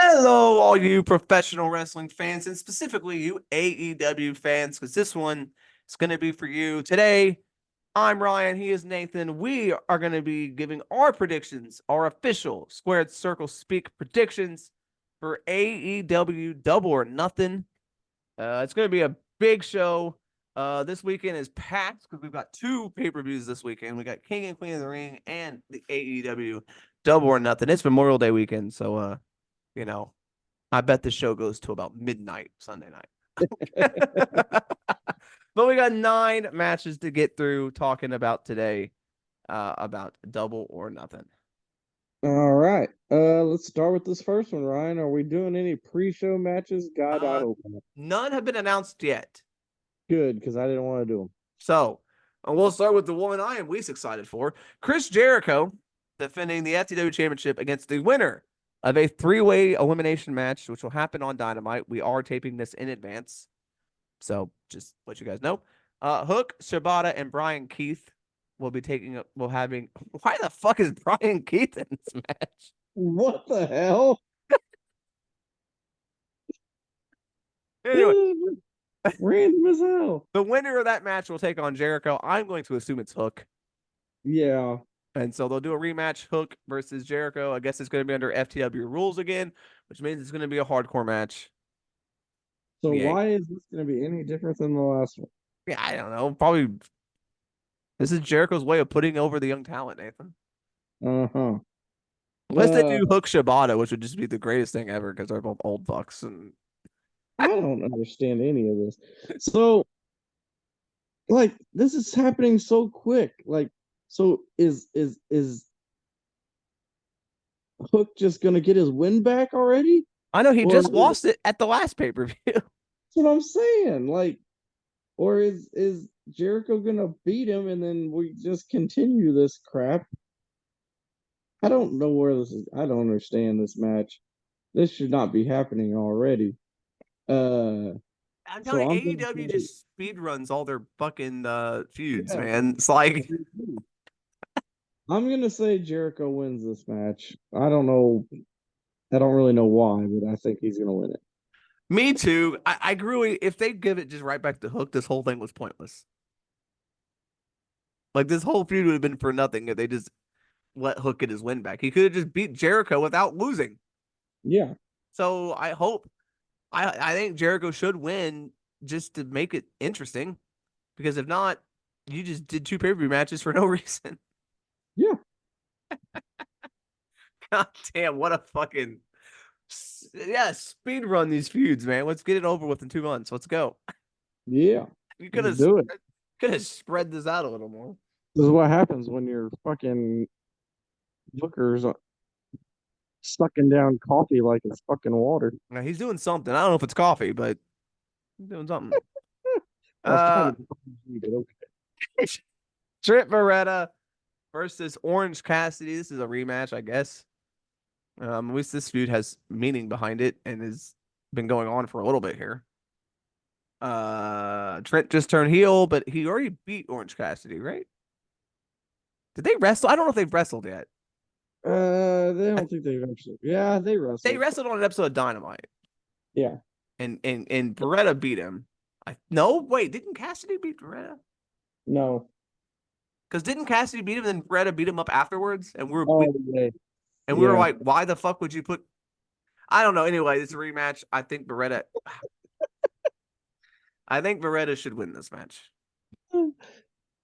Hello, all you professional wrestling fans, and specifically you AEW fans, because this one is going to be for you. Today, I'm Ryan. He is Nathan. We are going to be giving our predictions, our official Squared Circle Speak predictions for AEW Double or Nothing. It's going to be a big show. This weekend is packed because we've got two pay-per-views this weekend. We got King and Queen of the Ring and the AEW Double or Nothing. It's Memorial Day weekend, so you know, I bet the show goes to about midnight Sunday night. But we got 9 matches to get through talking about today, about Double or Nothing. All right. Let's start with this first one, Ryan. Are we doing any pre-show matches? God, I Uh, hope not. None have been announced yet. Good, because I didn't want to do them. So we'll start with the woman I am least excited for, Chris Jericho, defending the FTW Championship against the winner of a 3-way elimination match, which will happen on Dynamite. We are taping this in advance. So just let you guys know. Hook, Shibata, and Brian Keith will be having. Why the fuck is Brian Keith in this match? What the hell? Anyway, Random as hell. the winner of that match will take on Jericho. I'm going to assume it's Hook. Yeah. And so they'll do a rematch, Hook versus Jericho. I guess it's going to be under FTW rules again, which means it's going to be a hardcore match. So Yeah. why is this going to be any different than the last one? Yeah, I don't know. Probably this is Jericho's way of putting over the young talent, Nathan. Uh-huh. Unless they Uh, do Hook Shibata, which would just be the greatest thing ever because they're both old fucks. And I don't understand any of this. So, like, this is happening so quick. Like, so is Hook just going to get his win back already? I know he Or just lost it at the last pay-per-view. that's what I'm saying. Like, or is Jericho gonna beat him and then we just continue this crap? I don't know where this is. I don't understand this match. This should not be happening already. Uh, I'm telling so you, I'm gonna AEW say, just speed runs all their fucking feuds, yeah, man. It's like I'm gonna say Jericho wins this match. I don't know. I don't really know why, but I think he's gonna win it. me too. I agree. If they give it just right back to Hook, this whole thing was pointless. Like this whole feud would have been for nothing if they just let Hook get his win back. He could have just beat Jericho without losing. Yeah, So I hope I think Jericho should win just to make it interesting. Because if not, you just did 2 pay-per-view matches for no reason. yeah, God damn, what a fucking speed run these feuds, man. Let's get it over with in 2 months. Let's go. yeah. You Let's do it. could have spread this out a little more. This is what happens when your fucking bookers sucking down coffee like it's fucking water. Now, he's doing something. I don't know if it's coffee, but he's doing something. I was trying Uh, to be, but okay. Trent Beretta versus Orange Cassidy. This is a rematch, I guess. At least this feud has meaning behind it and has been going on for a little bit here. Trent just turned heel, but he already beat Orange Cassidy, right? Did they wrestle? I don't know if they've wrestled yet. They don't think they've actually. Yeah, they They wrestled. wrestled on an episode of Dynamite, Yeah. and Beretta beat him. No, wait, didn't Cassidy beat Beretta? No. Because didn't Cassidy beat him, and then Beretta beat him up afterwards, Oh, yeah. we were Yeah. like, why the fuck would you put? I don't know. Anyway, it's a rematch. I think Beretta should win this match.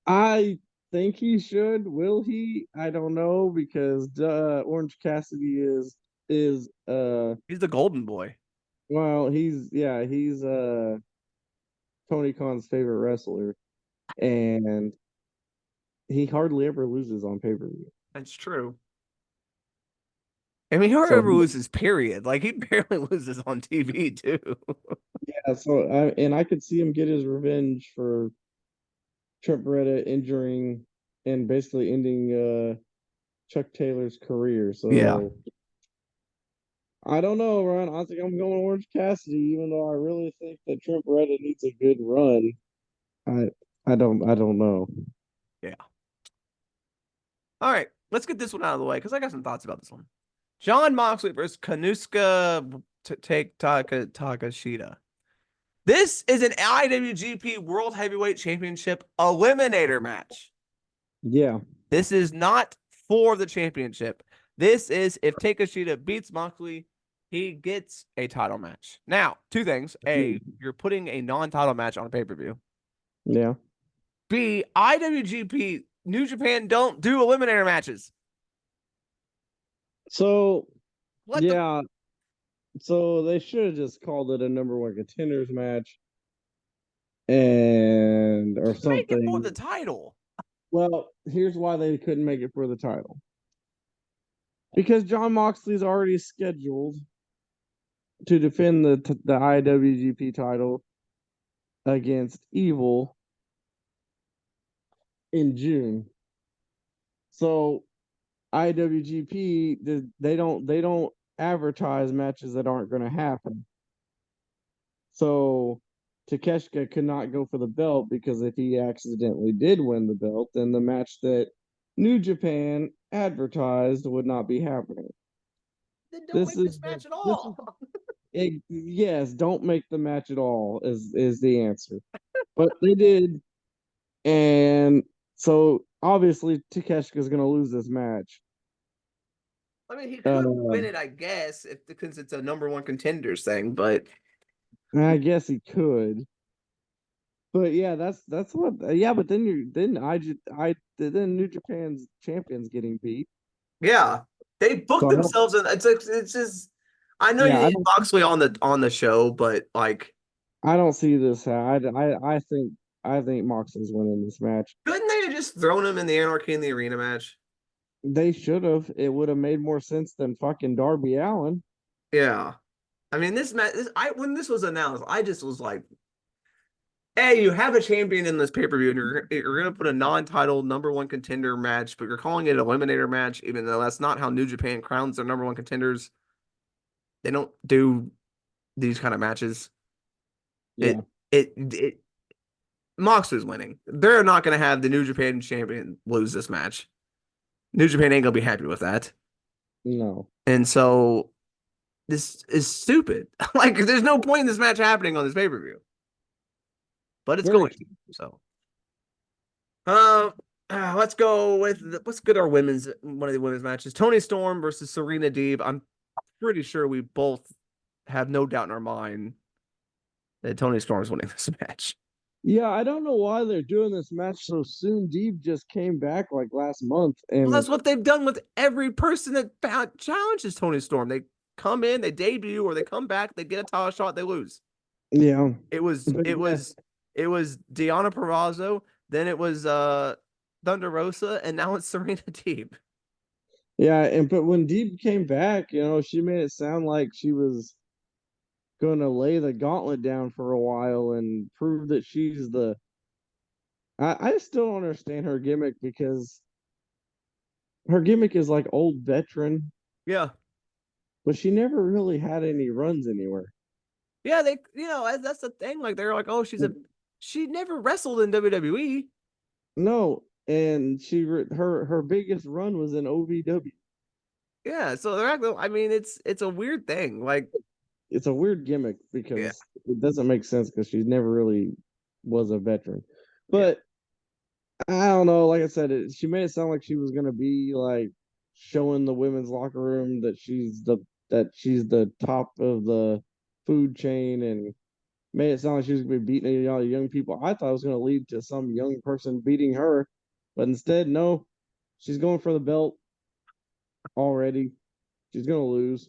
I think he should. Will he? I don't know because Orange Cassidy is He's the golden boy. well he's Tony Khan's favorite wrestler and he hardly ever loses on pay-per-view. That's true. I mean, he hardly So ever loses, period. Like, he barely loses on TV, too. yeah, I could see him get his revenge for Trent Beretta injuring and basically ending Chuck Taylor's career. Yeah. So I don't know, Ron. I think I'm going Orange Cassidy, even though I really think that Trent Beretta needs a good run. I I don't know. Yeah. All right. Let's get this one out of the way because I got some thoughts about this one. John Moxley versus Kanuska take Takashita. This is an IWGP World Heavyweight Championship eliminator match. Yeah. This is not for the championship. This is if Takashita beats Moxley, he gets a title match. Now, two things. A, you're putting a non-title match on a pay-per-view. Yeah. B, IWGP New Japan don't do eliminator matches. So What the yeah, so they should have just called it a number one contenders match and or make it for the something. title? Well, here's why they couldn't make it for the title. Because John Moxley's already scheduled to defend the IWGP title against Evil in June. So IWGP they don't advertise matches that aren't going to happen. So Takeshita could not go for the belt because if he accidentally did win the belt, then the match that New Japan advertised would not be happening. Then don't This make is this match at this is all. yes, don't make the match at all is the answer. But they did, and so obviously Takeshita is going to lose this match. I mean, he could Uh, win it, I guess, if since it's a number one contenders thing, but I guess he could. But yeah, that's what. Yeah, but then then New Japan's champions getting beat. yeah, they booked So I don't. themselves in. It's just I know you Yeah, need Moxley on the show, but like, I don't see this. I think Moxley's winning this match. couldn't they have just thrown him in the Anarchy in the Arena match? They should have. It would have made more sense than fucking Darby Allen. Yeah, I mean this match. I when this was announced, I just was like, hey, you have a champion in this pay per view, and you're gonna put a non-title number one contender match, but you're calling it an eliminator match, even though that's not how New Japan crowns their number one contenders. They don't do these kind of matches. Yeah, It Mox is winning. They're not going to have the New Japan champion lose this match. New Japan ain't going to be happy with that. no, And so this is stupid. Like, there's no point in this match happening on this pay per view, but it's very going to. So, uh, let's go with let's get our women's one of the women's matches. Tony Storm versus Serena Deeb. I'm pretty sure we both have no doubt in our mind that Tony Storm's winning this match. yeah. I don't know why they're doing this match so soon. Deeb just came back like last month, Well, and that's what they've done with every person that challenges Tony Storm. They come in, they debut, or they come back, they get a title shot, they lose. yeah, It was but it yeah, was it was Deanna Purrazzo, then it was Thunder Rosa, and now it's Serena Deeb. yeah. And but when Deeb came back, she made it sound like she was going to lay the gauntlet down for a while and prove that she's the. I still don't understand her gimmick because her gimmick is like old veteran, Yeah. but she never really had any runs anywhere. Yeah, they that's the thing. Like they're like, oh, she never wrestled in WWE. No, and her biggest run was in OVW. Yeah, so they're acting, I mean, it's a weird thing. Like, It's a weird gimmick yeah, because it doesn't make sense because she never really was a veteran. yeah. But I don't know. Like I said, she made it sound like she was gonna be like showing the women's locker room that she's the top of the food chain and made it sound like she was gonna be beating all the young people. I thought it was gonna lead to some young person beating her, but instead, no, she's going for the belt already. She's gonna lose.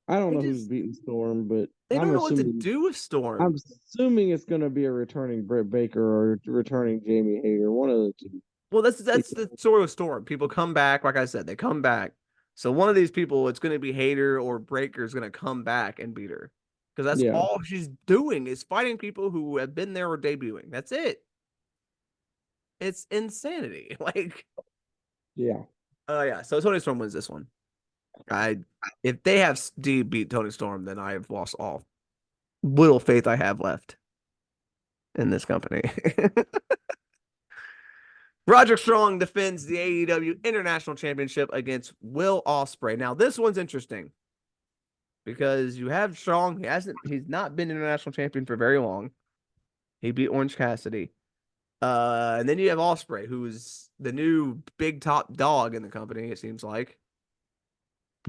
I don't They know who's just beating Storm, but they I'm don't know what to assuming do with I'm Storm. assuming it's gonna be a returning Britt Baker or returning Jamie Hayter, one of the two. Well, that's the story of Storm. People come back, like I said, they come back. So one of these people, it's going to be Hater or Breaker, is going to come back and beat her because that's Yeah, all she's doing is fighting people who have been there or debuting. That's it. It's insanity. Like, yeah. yeah. So Tony Storm wins this one. I if they have Steve beat Tony Storm, then I have lost all little faith I have left in this company. Roderick Strong defends the AEW International Championship against Will Ospreay. Now, this one's interesting because you have Strong. He's not been international champion for very long. He beat Orange Cassidy. And then you have Ospreay, who's the new big top dog in the company, it seems like.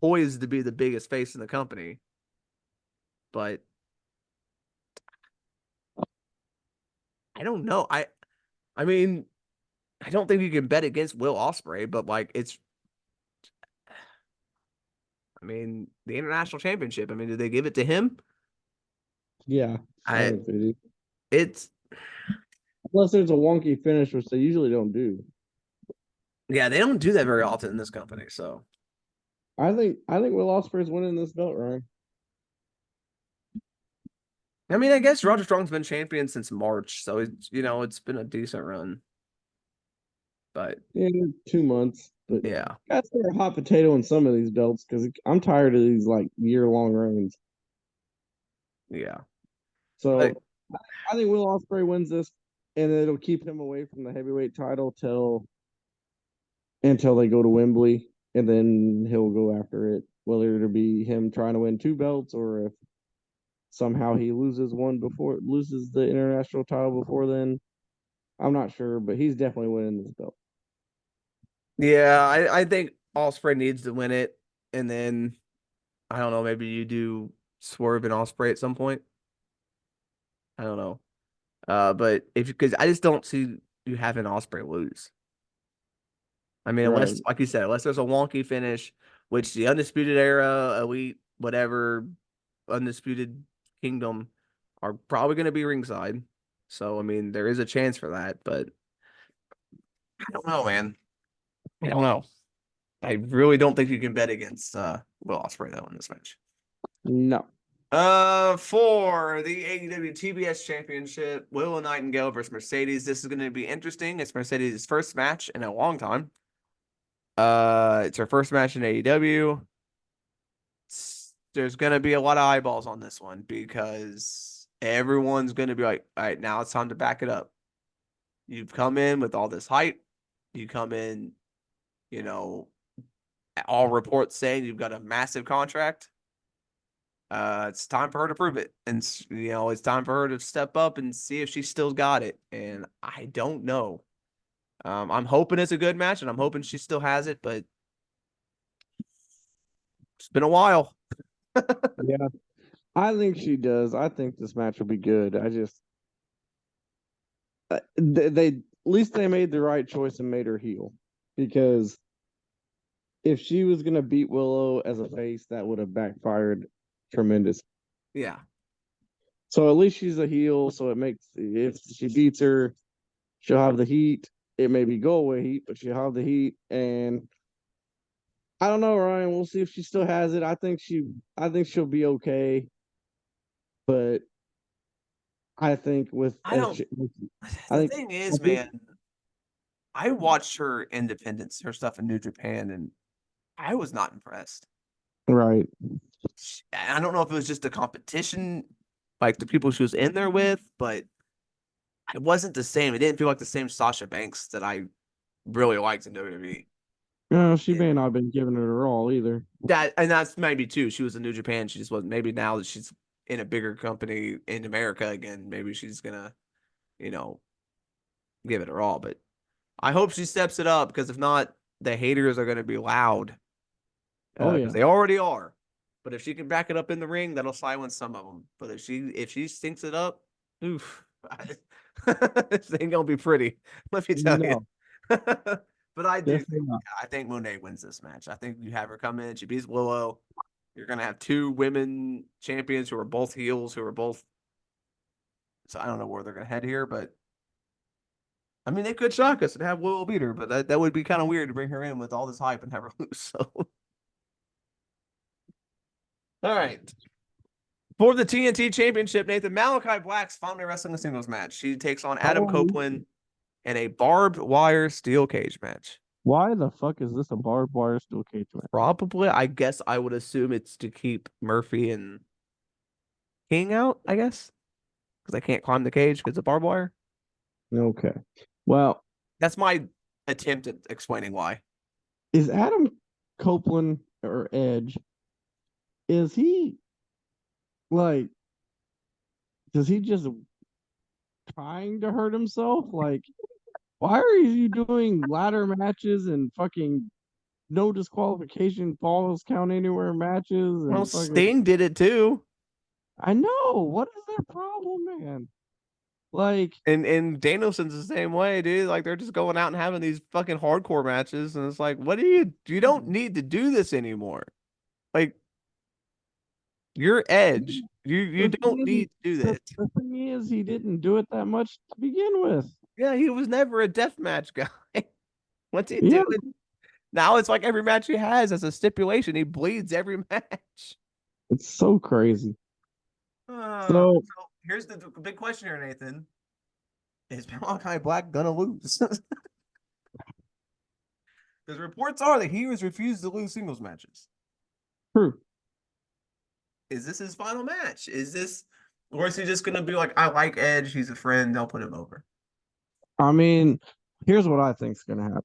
Poised to be the biggest face in the company. But I don't know. I mean, I don't think you can bet against Will Ospreay, but like I mean, the international championship. I mean, did they give it to him? Yeah, I I think they do. it's Unless there's a wonky finish, which they usually don't do. Yeah, they don't do that very often in this company. So I think Will Ospreay's winning this belt, Ryan. I mean, I guess Roger Strong's been champion since March, so it's been a decent run. But Yeah, 2 months, but yeah, guys are a hot potato in some of these belts because I'm tired of these like year-long reigns. yeah. But So I think Will Ospreay wins this, and it'll keep him away from the heavyweight title till until they go to Wembley, and then he'll go after it. Whether it'll be him trying to win two belts, or if somehow he loses the international title before then, I'm not sure, but he's definitely winning this belt. yeah, I think Osprey needs to win it, and then I don't know, maybe you do Swerve and Osprey at some point. I don't know. But if because I just don't see you having Osprey lose. I mean, Right. unless, like you said, unless there's a wonky finish, which the Undisputed Era, Elite, whatever, Undisputed Kingdom are probably going to be ringside. So, I mean, there is a chance for that, but I don't know, man. I don't know. I really don't think you can bet against Will Ospreay though in this match. No. For the AEW TBS Championship, Willow Nightingale versus Mercedes. This is going to be interesting. It's Mercedes' first match in a long time. It's her first match in AEW. There's gonna be a lot of eyeballs on this one because everyone's gonna be like, all right, now it's time to back it up. You've come in with all this hype. You come in, you know, all reports saying you've got a massive contract. It's time for her to prove it, and it's time for her to step up and see if she still got it. And I don't know. I'm hoping it's a good match, and I'm hoping she still has it, but it's been a while. Yeah. I think she does. I think this match will be good. I just they at least they made the right choice and made her heel, because if she was gonna beat Willow as a face, that would have backfired tremendous. Yeah. So at least she's a heel. So it makes, if she beats her, she'll have the heat. It may be go away heat, but she'll have the heat. And I don't know, Ryan. We'll see if she still has it. I think she'll be okay. But I think with I as don't. I The think thing I is, think man, I watched her independence, her stuff in New Japan, and I was not impressed. right. I don't know if it was just the competition, like the people she was in there with, but it wasn't the same. It didn't feel like the same Sasha Banks that I really liked in WWE. She may And not have been giving it her all either. that's maybe too. She was in New Japan. She just wasn't. Maybe now that she's in a bigger company in America again, maybe she's gonna, you know, give it her all. But I hope she steps it up because if not, the haters are gonna be loud Oh because yeah. they already are. But if she can back it up in the ring, that'll silence some of them. But if she stinks it up, oof, this ain't gonna be pretty. Let me tell you. No, But definitely not. I think Monet wins this match. I think you have her come in. She beats Willow. You're gonna have two women champions who are both heels, who are both. So I don't know where they're gonna head here, but I mean they could shock us and have Willow beat her, but that would be kind of weird to bring her in with all this hype and have her lose. So all right. For the TNT Championship, Nathan Malachi Black's finally wrestling a singles match. She takes on Adam Oh, Copeland in a barbed wire steel cage match. why the fuck is this a barbed wire steel cage match? Probably, I guess I would assume it's to keep Murphy and King out, I guess, because they can't climb the cage because of barbed wire. Okay. Well, That's my attempt at explaining why. Is Adam Copeland or Edge? Is he like? Does he just trying to hurt himself? Like, why are you doing ladder matches and fucking no disqualification falls count anywhere matches Well, and fucking? Sting did it too. I know. What is their problem, man? Like, And Danielson's the same way, dude. Like they're just going out and having these fucking hardcore matches, and it's like, what do you don't need to do this anymore. Like you're Edge. You the thing don't is, need to do the, this. the thing is, he didn't do it that much to begin with. Yeah, he was never a death match guy. What's he Yeah, doing? Now it's like every match he has as a stipulation, he bleeds every match. it's so crazy. So So here's the big question here, Nathan. Is Malachi Black gonna lose? Because reports are that he has refused to lose singles matches. true. Is this his final match? Or is he just gonna be like, I like Edge, he's a friend, I'll put him over? I mean, here's what I think's gonna happen.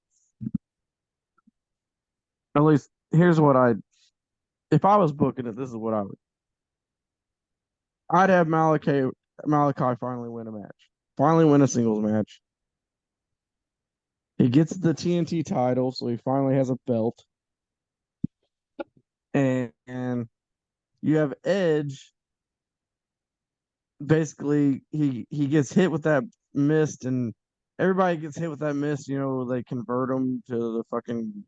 At least here's what I if I was booking it, this is what I would. I'd have Malachi finally win a match. Finally win a singles match. He gets the TNT title, so he finally has a belt. And you have Edge. Basically, he gets hit with that mist, and everybody gets hit with that mist. You know, they convert him to the fucking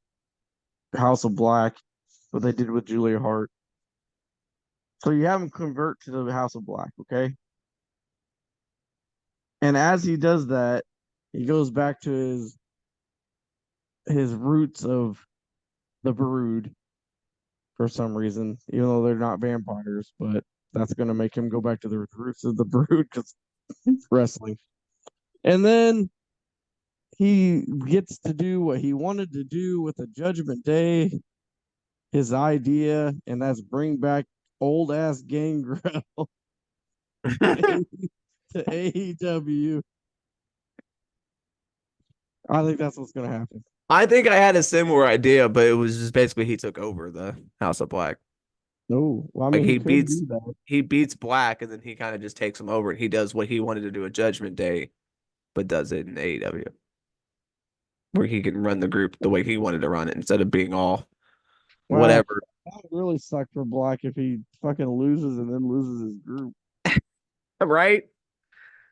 House of Black, what they did with Julia Hart. So you have him convert to the House of Black, okay? And as he does that, he goes back to his roots of the Brood for some reason, even though they're not vampires, but that's gonna make him go back to the roots of the Brood because wrestling. And then he gets to do what he wanted to do with the Judgment Day, his idea, and that's bring back old ass Gangrel to AEW. I think that's what's gonna happen. I think I had a similar idea, but it was just basically he took over the House of Black. No, well, I Like mean, he could do that. he beats Black and then he kind of just takes him over and he does what he wanted to do at Judgment Day, but does it in AEW. Where he can run the group the way he wanted to run it instead of being all Well, whatever. that would really suck for Black if he fucking loses and then loses his group. Right?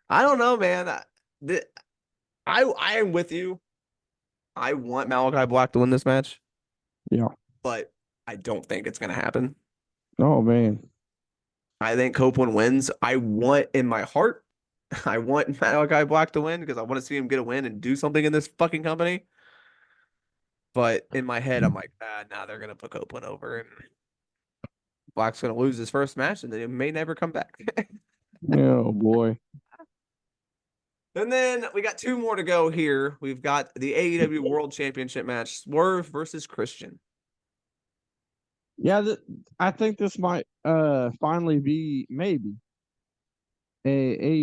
I don't know, man. I am with you. I want Malachi Black to win this match, Yeah. but I don't think it's gonna happen. Oh man. I think Copeland wins. I want in my heart, I want Malachi Black to win because I want to see him get a win and do something in this fucking company. But in my head, I'm like, now they're gonna put Copeland over and Black's gonna lose his first match and then it may never come back. Oh boy. And then we got two more to go here. We've got the AEW World Championship match, Swerve versus Christian. Yeah, I think this might finally be maybe a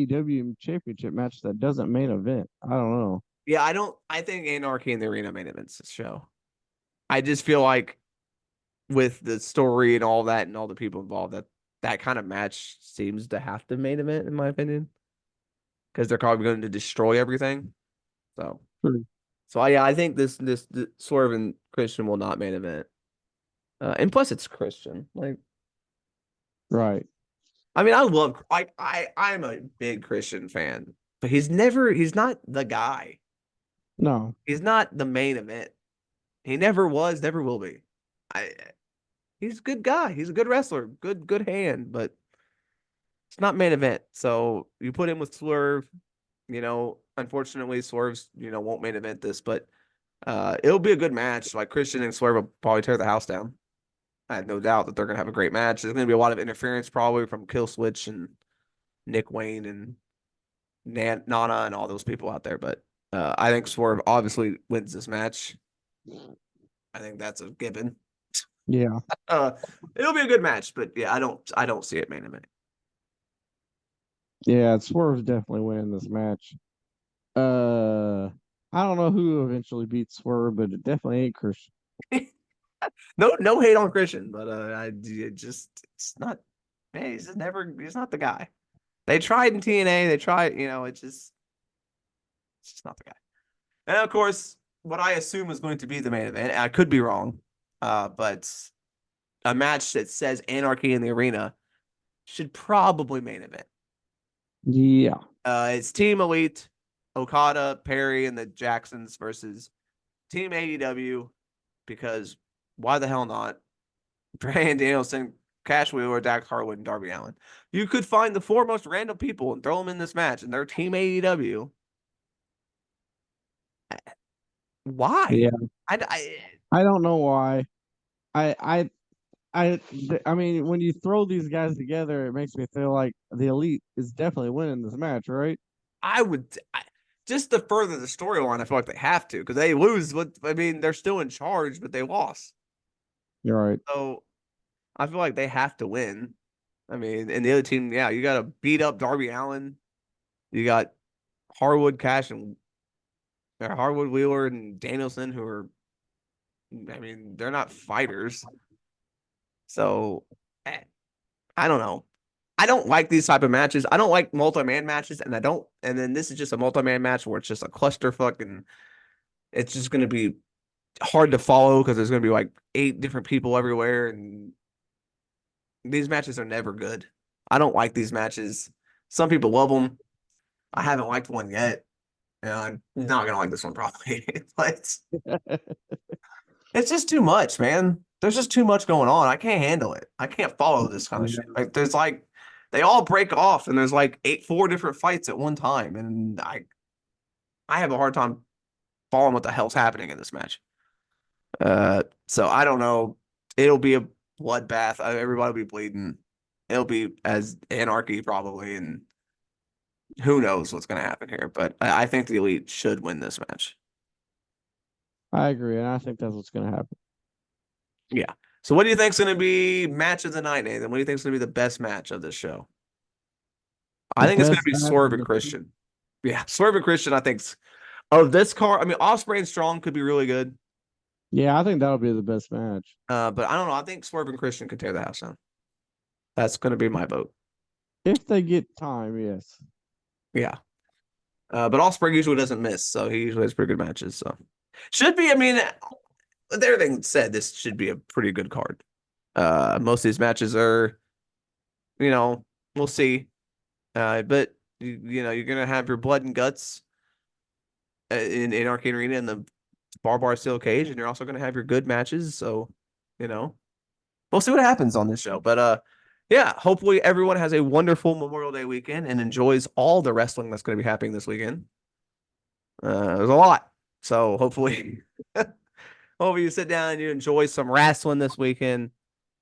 AEW championship match that doesn't main event. I don't know. Yeah, I think Anarchy in the Arena main events this show. I just feel like with the story and all that and all the people involved, that kind of match seems to have to main event, in my opinion. Because they're probably going to destroy everything. So True. so yeah, I think this Swerve and Christian will not main event. And plus it's Christian. Like Right. I mean, I'm a big Christian fan, but he's not the guy. No. He's not the main event. He never was, never will be. I he's a good guy. He's a good wrestler, good hand, but it's not main event. So you put him with Swerve, unfortunately Swerve's, won't main event this, but it'll be a good match. Like Christian and Swerve will probably tear the house down. I have no doubt that they're gonna have a great match. There's gonna be a lot of interference probably from Kill Switch and Nick Wayne and Nana and all those people out there. But I think Swerve obviously wins this match. I think that's a given. Yeah. Uh, it'll be a good match, but yeah, I don't see it main event. Yeah. Swerve's definitely winning this match. Uh, I don't know who eventually beats Swerve, but it definitely ain't Christian. No hate on Christian, but it's not. Man, he's not the guy. They tried in TNA, they tried, it's just not the guy. And of course, what I assume is going to be the main event, I could be wrong, but a match that says Anarchy in the Arena should probably main event. Yeah. It's Team Elite, Okada, Perry, and the Jacksons versus Team AEW, because why the hell not? Bryan Danielson, Cash Wheeler, Dax Harwood, and Darby Allin. You could find the four most random people and throw them in this match, and they're Team AEW. Why? Yeah. I I don't know why. I I I mean, when you throw these guys together, it makes me feel like the Elite is definitely winning this match, right? I would just to further the storyline. I feel like they have to because they lose. What I mean, they're still in charge, but they lost. You're right. So I feel like they have to win. I mean, and the other team, yeah, you got to beat up Darby Allin. You got Harwood, Cash, and Harwood, Wheeler, and Danielson, who are, I mean, they're not fighters. So I don't know. I don't like these type of matches. I don't like multi-man matches, and I don't. And then this is just a multi-man match where it's just a clusterfuck, and it's just going to be hard to follow because there's going to be like 8 different people everywhere, and these matches are never good. I don't like these matches. Some people love them. I haven't liked one yet, and I'm not gonna like this one probably. But it's just too much, man. There's just too much going on. I can't handle it. I can't follow this kind of shit. Yeah. Like there's like they all break off, and there's like 4 different fights at one time, and I have a hard time following what the hell's happening in this match. So I don't know. It'll be a bloodbath. Everybody will be bleeding. It'll be as anarchy probably, and who knows what's going to happen here. But I think the Elite should win this match. I agree, and I think that's what's going to happen. Yeah. So what do you think's going to be match of the night, Nathan? What do you think's going to be the best match of this show? I The think it's going to best be match Swerve of and the Christian. Yeah, Swerve and Christian. I think of this card. I mean, Osprey and Strong could be really good. Yeah, I think that'll be the best match. But I don't know. I think Swerve and Christian could tear the house down. That's going to be my vote. If they get time, yes. Yeah. But Osprey usually doesn't miss, so he usually has pretty good matches. So should be. I mean, with everything said, this should be a pretty good card. Most of these matches are, you know, we'll see. But you're gonna have your blood and guts in Arcade Arena in the bar steel cage, and you're also gonna have your good matches. So, you know, we'll see what happens on this show. But yeah, hopefully everyone has a wonderful Memorial Day weekend and enjoys all the wrestling that's going to be happening this weekend. There's a lot, so hopefully, hopefully you sit down and you enjoy some wrestling this weekend.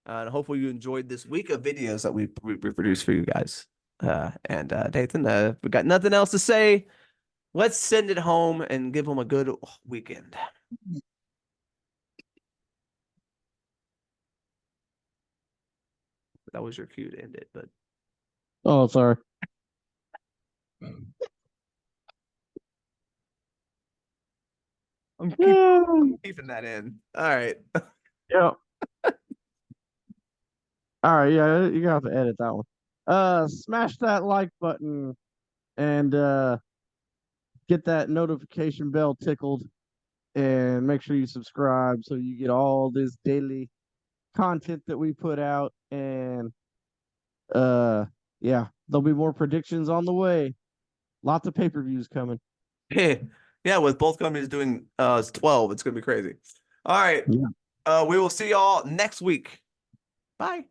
And hopefully you enjoyed this week of videos that we produced for you guys. And Nathan, we got nothing else to say. Let's send it home and give them a good weekend. That was your cue to end it, but Oh, sorry. I'm keeping that in. All right. Yeah. All right, yeah, you got to edit that one. Smash that like button and get that notification bell tickled and make sure you subscribe so you get all this daily content that we put out and uh yeah, there'll be more predictions on the way. Lots of pay-per-views coming. Yeah, with both companies doing 12, it's gonna be crazy. All right. Yeah. We will see y'all next week. Bye.